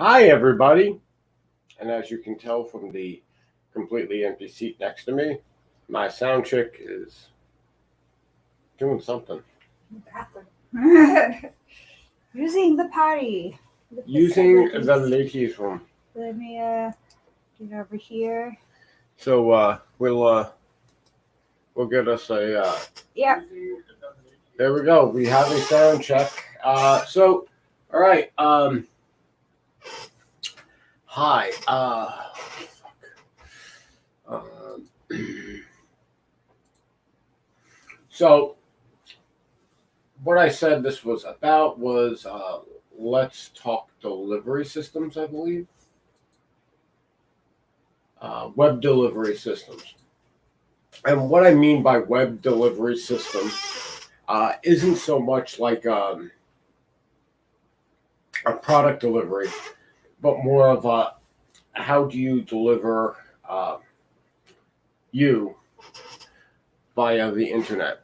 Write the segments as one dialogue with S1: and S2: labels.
S1: Hi, everybody. And as you can tell from the completely empty seat next to me, my sound chick is doing something.
S2: Bathroom. Using the potty.
S1: Using the ladies' room.
S2: Let me get over here.
S1: So we'll get us a.
S2: Yep.
S1: There we go. We have a sound check. All right. Hi. Um, so what I said this was about was let's talk delivery systems, I believe. Web delivery systems. And what I mean by web delivery system isn't so much like a product delivery, but more of a how do you deliver you via the internet.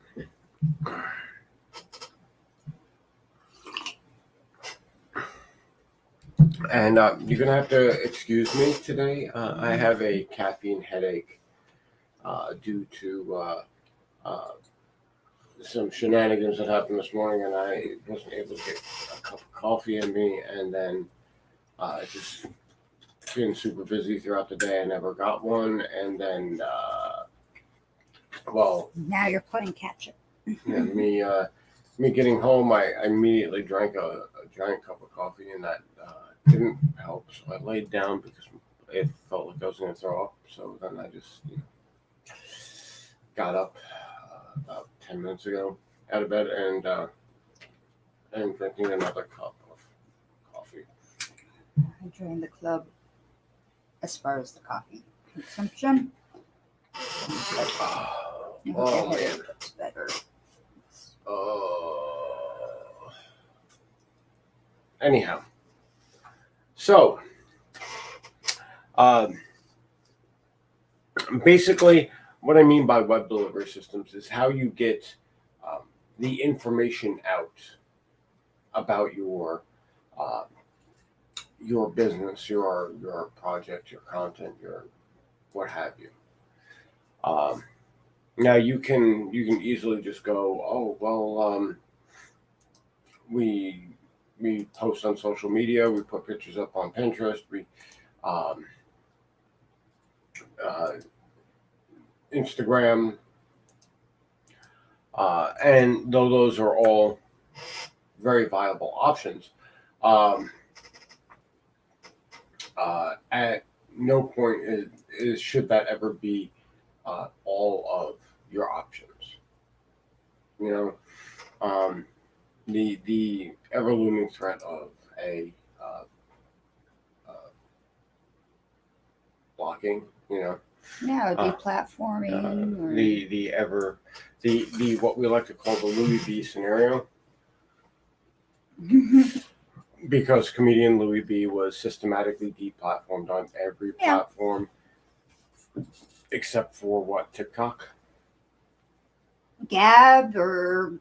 S1: And you're going to have to excuse me today. I have a caffeine headache due to some shenanigans that happened this morning, and I wasn't able to get a cup of coffee in me, and then just been super busy throughout the day. I never got one, and then,
S2: Now you're playing catch up.
S1: yeah, me getting home, I immediately drank a giant cup of coffee, and that didn't help. So I laid down because it felt like I was going to throw up. So then I just got up about 10 minutes ago out of bed and drinking another cup of coffee.
S2: I joined the club as far as the coffee consumption.
S1: Oh man.
S2: Gets better.
S1: Anyhow, so basically, what I mean by web delivery systems is how you get the information out about your business, your project, your content, your what have you. Now you can easily just go, oh well, we post on social media, we put pictures up on Pinterest, we Instagram, and though those are all very viable options, at no point is should that ever be all of your options. You know, the ever looming threat of a blocking.
S2: Yeah, deplatforming. Or...
S1: The what we like to call the Louis B scenario. Because comedian Louis B was systematically deplatformed on every platform except for what, TikTok?
S2: Gab or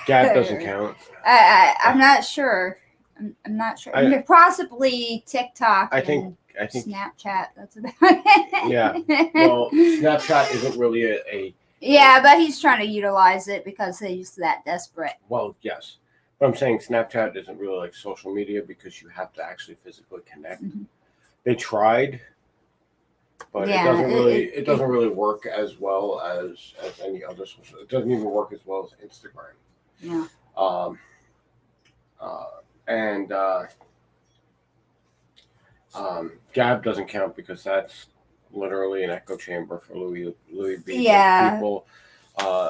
S1: Gab doesn't count.
S2: I'm not sure. I'm not sure. Possibly TikTok.
S1: I think
S2: Snapchat. That's about it.
S1: Yeah. Well, Snapchat isn't really a
S2: yeah, but he's trying to utilize it because he's that desperate.
S1: Well, yes. But I'm saying Snapchat isn't really like social media because you have to actually physically connect. Mm-hmm. They tried, but it doesn't really work as well as any other social. It doesn't even work as well as Instagram.
S2: Yeah.
S1: Gab doesn't count because that's literally an echo chamber for Louis B.
S2: Yeah.
S1: People,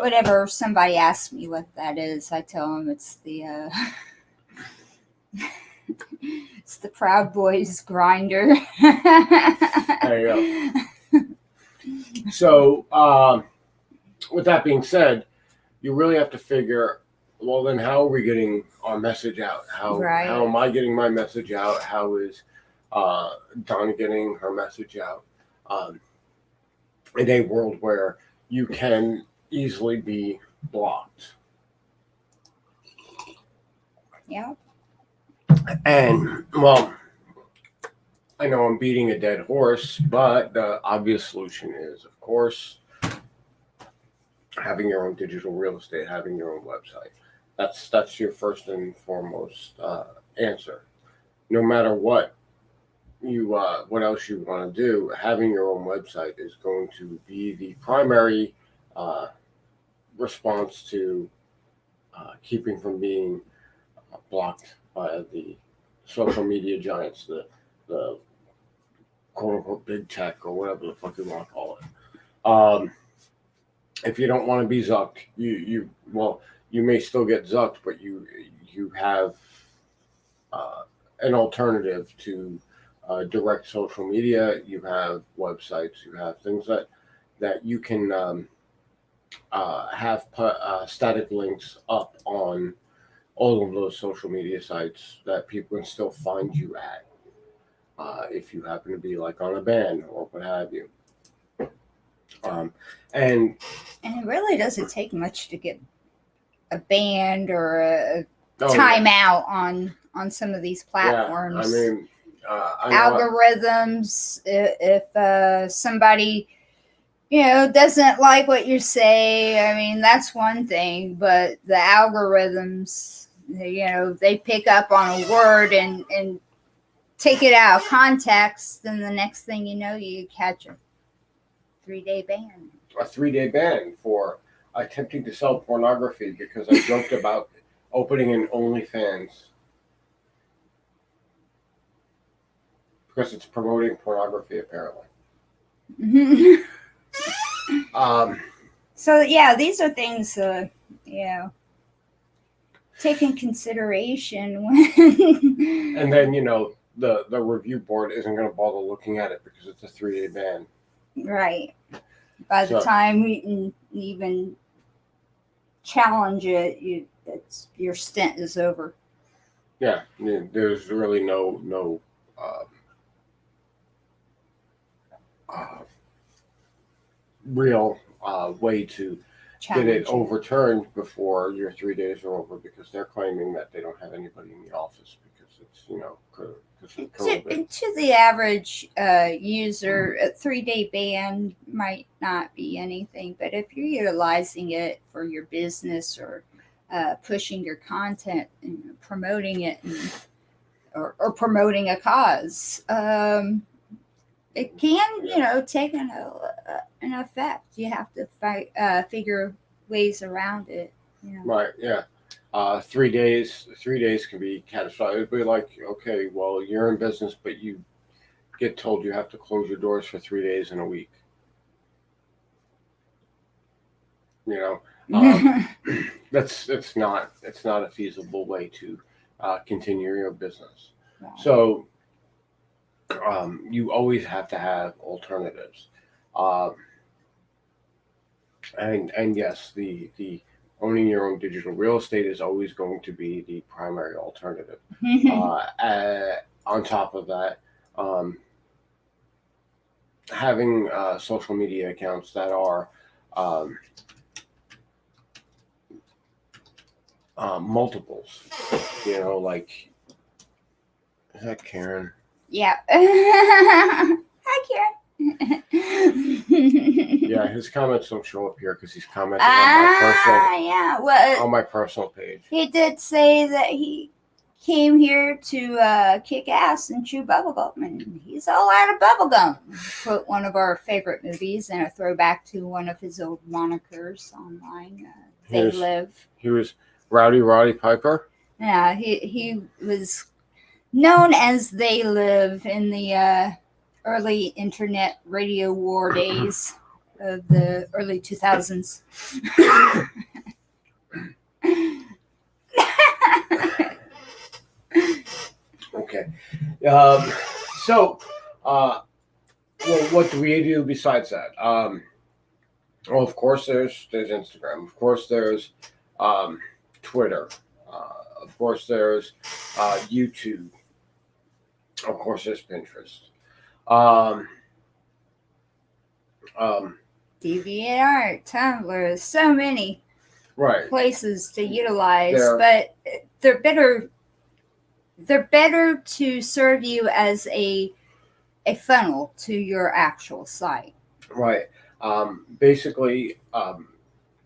S2: whenever somebody asks me what that is, I tell them it's the it's the Proud Boys grinder.
S1: There you go. So, with that being said, you really have to figure, well, then how are we getting our message out? How am I getting my message out? How is Donna getting her message out? In a world where you can easily be blocked.
S2: Yeah.
S1: And, well, I know I'm beating a dead horse, but the obvious solution is, of course, having your own digital real estate, having your own website. That's your first and foremost answer. No matter what else you want to do, having your own website is going to be the primary uh, response to keeping from being blocked by the social media giants, the quote unquote big tech or whatever the fuck you want to call it. If you don't want to be zucked, you may still get zucked, but you have an alternative to direct social media. You have websites. You have things that you can have static links up on all of those social media sites that people can still find you at. If you happen to be like on a ban or what have you. And
S2: it really doesn't take much to get a banned or a
S1: oh,
S2: timeout on some of these platforms.
S1: Yeah, I mean,
S2: algorithms. If somebody doesn't like what you say, I mean that's one thing. But the algorithms, they pick up on a word and take it out of context, then the next thing you know, you catch a 3-day ban.
S1: A 3-day ban for attempting to sell pornography because I joked about opening an OnlyFans because it's promoting pornography apparently.
S2: So yeah, these are things take in consideration when.
S1: And then the review board isn't going to bother looking at it because it's a 3-day ban.
S2: Right. By the time we can even challenge it, your stint is over.
S1: Yeah, there's really no real way to get it overturned before your 3 days are over because they're claiming that they don't have anybody in the office because it's
S2: to the average user, a 3-day ban might not be anything, but if you're utilizing it for your business or pushing your content and promoting it or promoting a cause, it can take an effect. You have to figure ways around it.
S1: Right. Yeah. 3 days. 3 days can be catastrophic. It'd be like, okay, well, you're in business, but you get told you have to close your doors for 3 days in a week. It's not a feasible way to continue your business. Wow. So you always have to have alternatives. And yes, the owning your own digital real estate is always going to be the primary alternative. On top of that, having social media accounts that are multiples, like, is that Karen?
S2: Yeah. Hi, Karen.
S1: Yeah, his comments don't show up here because he's commenting on my personal page.
S2: He did say that he came here to kick ass and chew bubblegum, and he's all out of bubblegum. Quote one of our favorite movies and a throwback to one of his old monikers online. They Live.
S1: He was Rowdy Roddy Piper.
S2: Yeah, he was known as They Live in the early internet radio war days of the early 2000s.
S1: Okay. What do we do besides that? Well, of course, there's Instagram. Of course, there's Twitter. Of course, there's YouTube. Of course, there's Pinterest.
S2: DeviantArt, Tumblr, so many places to utilize, but they're better to serve you as a a funnel to your actual site.
S1: Right. Basically,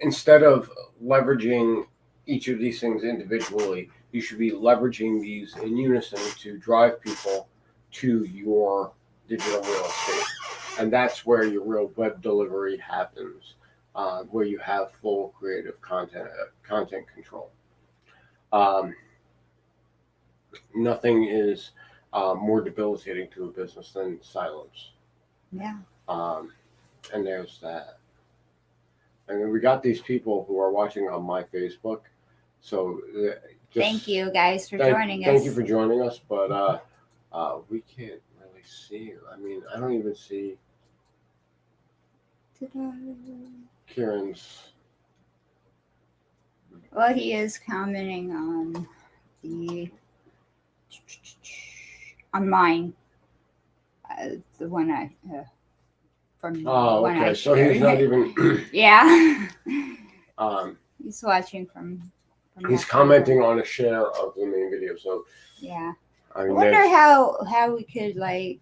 S1: instead of leveraging each of these things individually, you should be leveraging these in unison to drive people to your digital real estate. And that's where your real web delivery happens, where you have full creative content control. Nothing is more debilitating to a business than silence.
S2: Yeah.
S1: And there's that. And then we got these people who are watching on my Facebook. So
S2: thank you guys for joining us.
S1: Thank you for joining us. But we can't really see you. I mean, I don't even see Kieran's.
S2: Well, he is commenting on mine. The one I from
S1: oh,
S2: one
S1: okay.
S2: I
S1: So
S2: shared.
S1: he's not even.
S2: Yeah. He's watching from
S1: he's commenting on a share of the main video. So
S2: yeah.
S1: I mean,
S2: wonder how we could like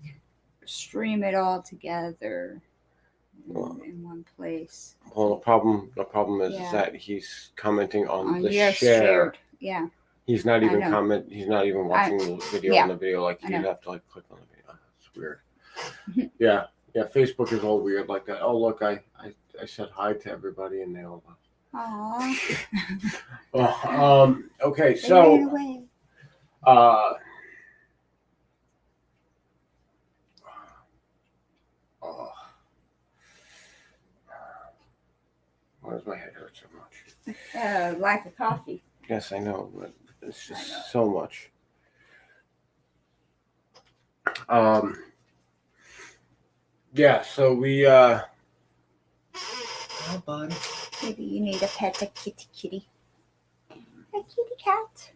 S2: stream it all together in one place.
S1: Well, the problem is that he's commenting on the
S2: share.
S1: shared.
S2: Yeah.
S1: He's not even He's not even watching the video on the video. Like you have to like click on the video. It's weird. Yeah. Facebook is all weird like that. Oh look, I said hi to everybody and they all left.
S2: Aww.
S1: Okay,
S2: they
S1: so.
S2: ran away.
S1: Why does my head hurt so much?
S2: Lack of coffee.
S1: Yes, I know, but it's just so much. Yeah, so we oh bud.
S2: Maybe you need a pet, a kitty. A kitty cat.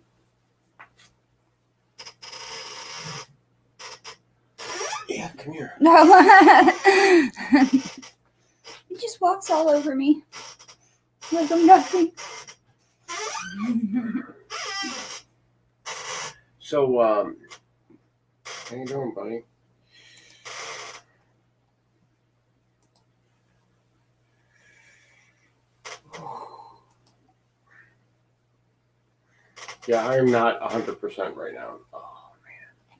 S1: Yeah, come here.
S2: No. He just walks all over me. Like I'm nothing.
S1: So, how you doing, buddy? Yeah, I am not 100% right now. Oh, man.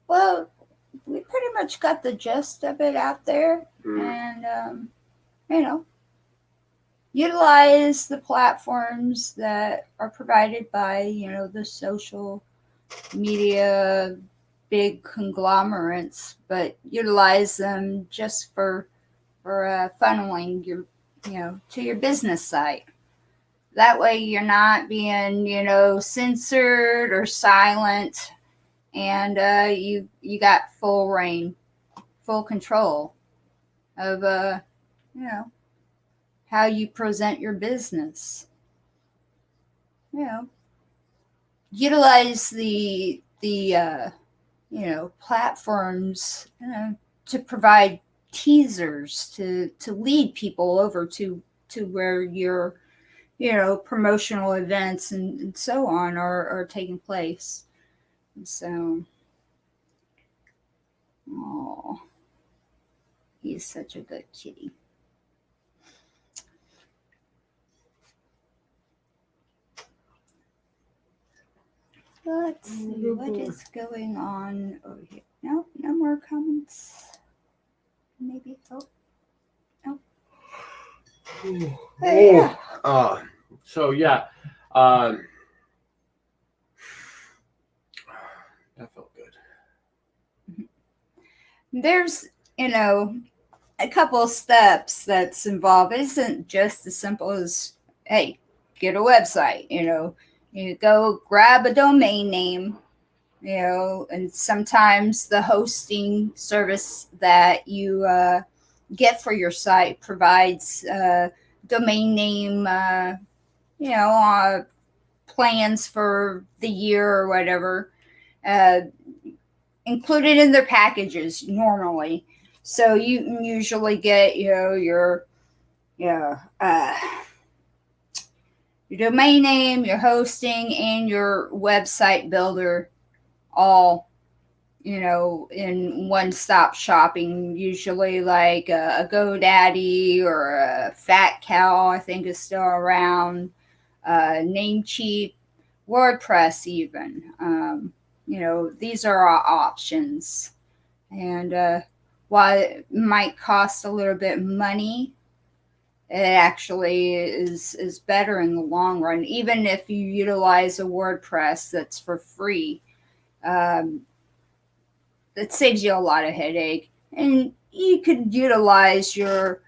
S2: Well, we pretty much got the gist of it out there. And, utilize the platforms that are provided by, the social media big conglomerates, but utilize them just for funneling your, to your business site. That way you're not being, censored or silent, and you got full reign, full control of, how you present your business. Utilize the platforms to provide teasers to lead people over to where your promotional events and so on are taking place. And so, oh, he's such a good kitty. Let's see what is going on over here. No more comments. Maybe. Oh.
S1: Yeah. So yeah. That felt good.
S2: There's, a couple of steps that's involved. It isn't just as simple as, hey, get a website, You go grab a domain name, and sometimes the hosting service that you get for your site provides domain name, plans for the year or whatever, included in their packages normally. So you usually get, your domain name, your hosting, and your website builder all, in one-stop shopping, usually like a GoDaddy or a Fat Cow, I think is still around, Namecheap, WordPress even. These are our options. And while it might cost a little bit of money, it actually is better in the long run. Even if you utilize a WordPress that's for free, um, it saves you a lot of headache. And you could utilize your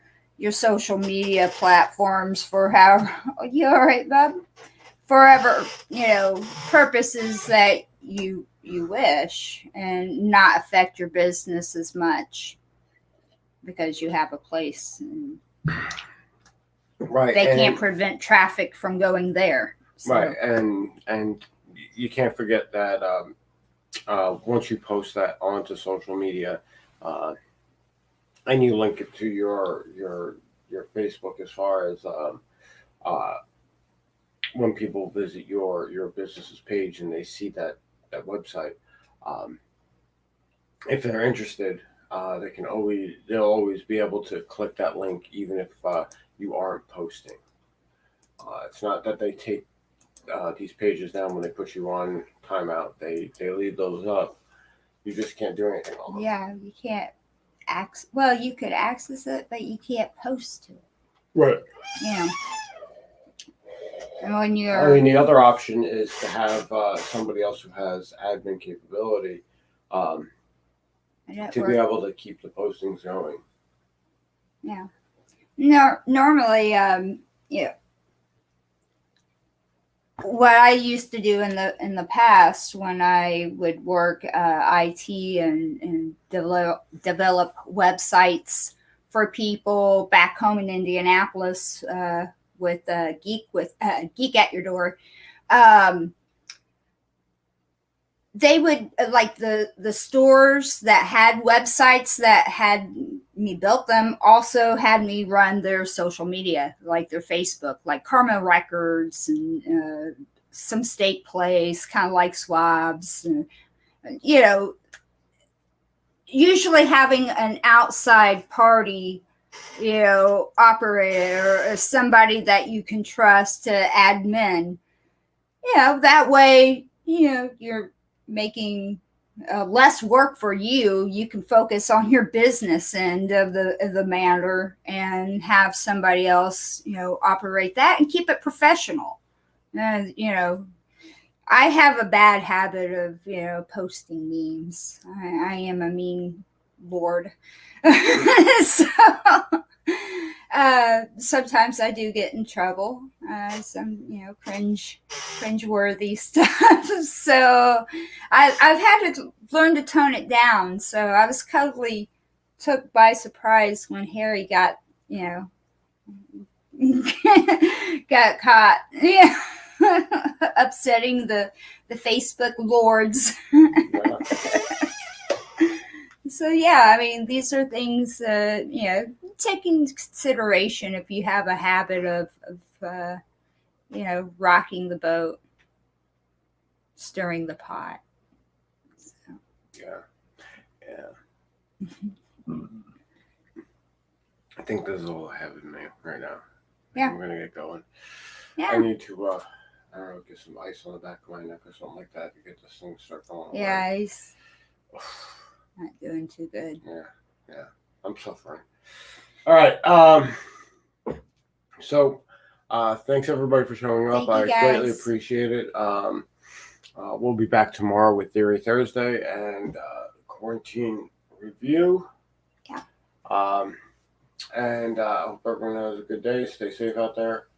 S2: social media platforms for how you all right, Bob? Forever, purposes that you wish, and not affect your business as much because you have a place, and
S1: Right.
S2: they can't prevent traffic from going there. So.
S1: Right. And you can't forget that once you post that onto social media, and you link it to your Facebook, as far as when people visit your business's page and they see that website, if they're interested, they'll always be able to click that link, even if you aren't posting. It's not that they take these pages down when they put you on timeout. They leave those up. You just can't do anything on them.
S2: Yeah, you can't well, you could access it, but you can't post to it.
S1: Right.
S2: And when you're,
S1: the other option is to have somebody else who has admin capability to be able to keep the postings going.
S2: Yeah. No, normally, what I used to do in the past, when I would work IT and develop websites for people back home in Indianapolis, with Geek at Your Door, they would, like the stores that had websites that had me built them, also had me run their social media, like their Facebook, like Karma Records, and some steak place, kind of like Swabs. And, usually having an outside party, operator, or somebody that you can trust to admin, that way, you're making less work for you. You can focus on your business end of the matter, and have somebody else, operate that and keep it professional. And, I have a bad habit of, posting memes. I am a meme lord. So sometimes I do get in trouble. Some, cringe-worthy stuff. So I've had to learn to tone it down. So I was totally took by surprise when Harry got, got caught. Yeah. Upsetting the Facebook lords. So yeah, I mean, these are things take into consideration if you have a habit of rocking the boat, stirring the pot. So.
S1: Yeah. I think this is all I have in me right now.
S2: Yeah.
S1: I'm gonna get going.
S2: Yeah.
S1: I need to I don't know, get some ice on the back of my neck or something like that to get this thing to start going.
S2: Yeah, he's not doing too good.
S1: Yeah. I'm suffering. All right. So thanks everybody for showing up. I greatly appreciate it. We'll be back tomorrow with Theory Thursday and quarantine review.
S2: Yeah.
S1: And I hope everyone has a good day. Stay safe out there.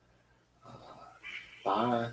S1: Bye.